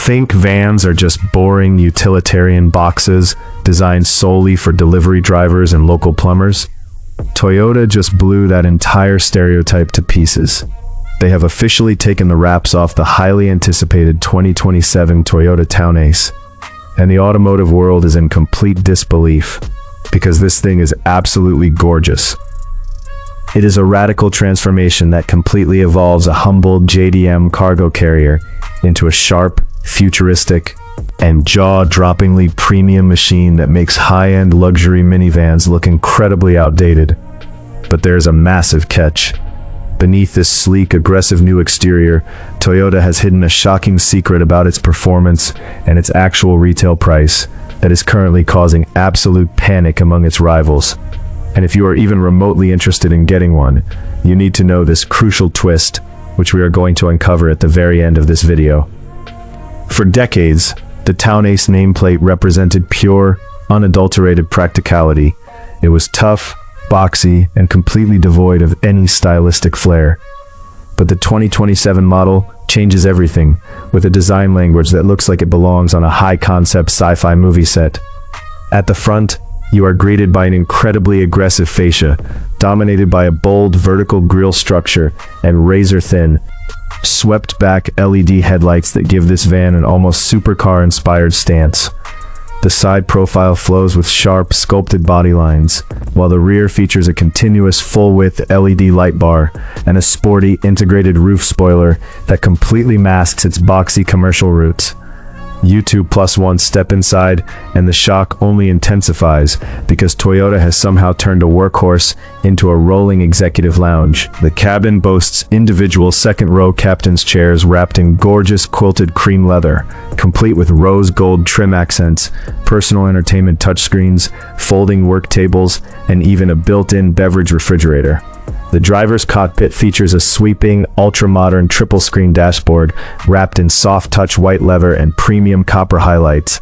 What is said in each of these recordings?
think vans are just boring utilitarian boxes designed solely for delivery drivers and local plumbers? Toyota just blew that entire stereotype to pieces. They have officially taken the wraps off the highly anticipated 2027 Toyota TownAce, and the automotive world is in complete disbelief because this thing is absolutely gorgeous. It is a radical transformation that completely evolves a humble JDM cargo carrier into a sharp, futuristic, and jaw-droppingly premium machine that makes high-end luxury minivans look incredibly outdated. But there's a massive catch. Beneath this sleek, aggressive new exterior, Toyota has hidden a shocking secret about its performance and its actual retail price that is currently causing absolute panic among its rivals. And if you are even remotely interested in getting one, you need to know this crucial twist, which we are going to uncover at the very end of this video. For decades, the TownAce nameplate represented pure, unadulterated practicality. It was tough, boxy, and completely devoid of any stylistic flair. But the 2027 model changes everything, with a design language that looks like it belongs on a high-concept sci-fi movie set. At the front, you are greeted by an incredibly aggressive fascia, dominated by a bold vertical grille structure and razor-thin, swept-back LED headlights that give this van an almost supercar-inspired stance. The side profile flows with sharp, sculpted body lines, while the rear features a continuous full-width LED light bar and a sporty, integrated roof spoiler that completely masks its boxy commercial roots. You two plus one step inside, and the shock only intensifies because Toyota has somehow turned a workhorse into a rolling executive lounge. The cabin boasts individual second-row captain's chairs wrapped in gorgeous quilted cream leather, complete with rose gold trim accents, personal entertainment touchscreens, folding work tables, and even a built-in beverage refrigerator. The driver's cockpit features a sweeping, ultra-modern triple-screen dashboard wrapped in soft-touch white leather and premium copper highlights.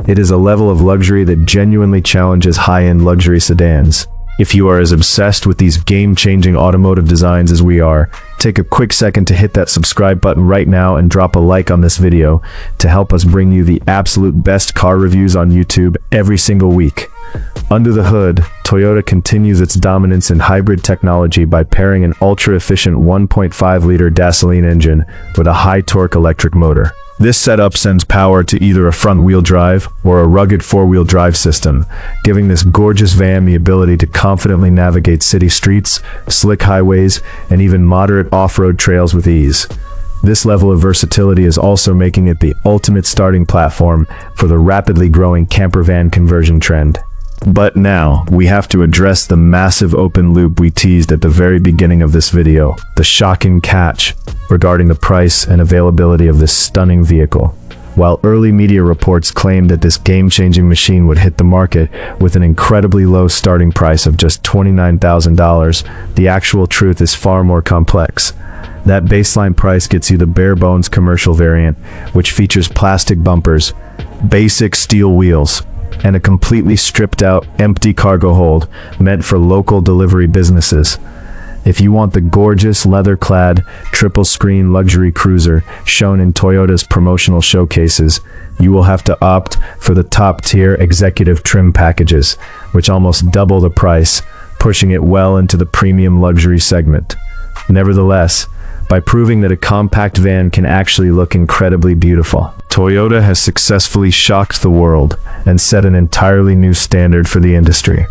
It is a level of luxury that genuinely challenges high-end luxury sedans. If you are as obsessed with these game-changing automotive designs as we are, take a quick second to hit that subscribe button right now and drop a like on this video to help us bring you the absolute best car reviews on YouTube every single week. Under the hood, Toyota continues its dominance in hybrid technology by pairing an ultra-efficient 1.5-liter gasoline engine with a high-torque electric motor. This setup sends power to either a front-wheel drive or a rugged four-wheel drive system, giving this gorgeous van the ability to confidently navigate city streets, slick highways, and even moderate off-road trails with ease. This level of versatility is also making it the ultimate starting platform for the rapidly growing camper van conversion trend. But now, we have to address the massive open loop we teased at the very beginning of this video, the shocking catch regarding the price and availability of this stunning vehicle. While early media reports claimed that this game-changing machine would hit the market with an incredibly low starting price of just $29,000, the actual truth is far more complex. That baseline price gets you the bare-bones commercial variant, which features plastic bumpers, basic steel wheels, and a completely stripped-out, empty cargo hold meant for local delivery businesses. If you want the gorgeous, leather-clad, triple-screen luxury cruiser shown in Toyota's promotional showcases, you will have to opt for the top-tier executive trim packages, which almost double the price, pushing it well into the premium luxury segment. Nevertheless, by proving that a compact van can actually look incredibly beautiful, Toyota has successfully shocked the world and set an entirely new standard for the industry.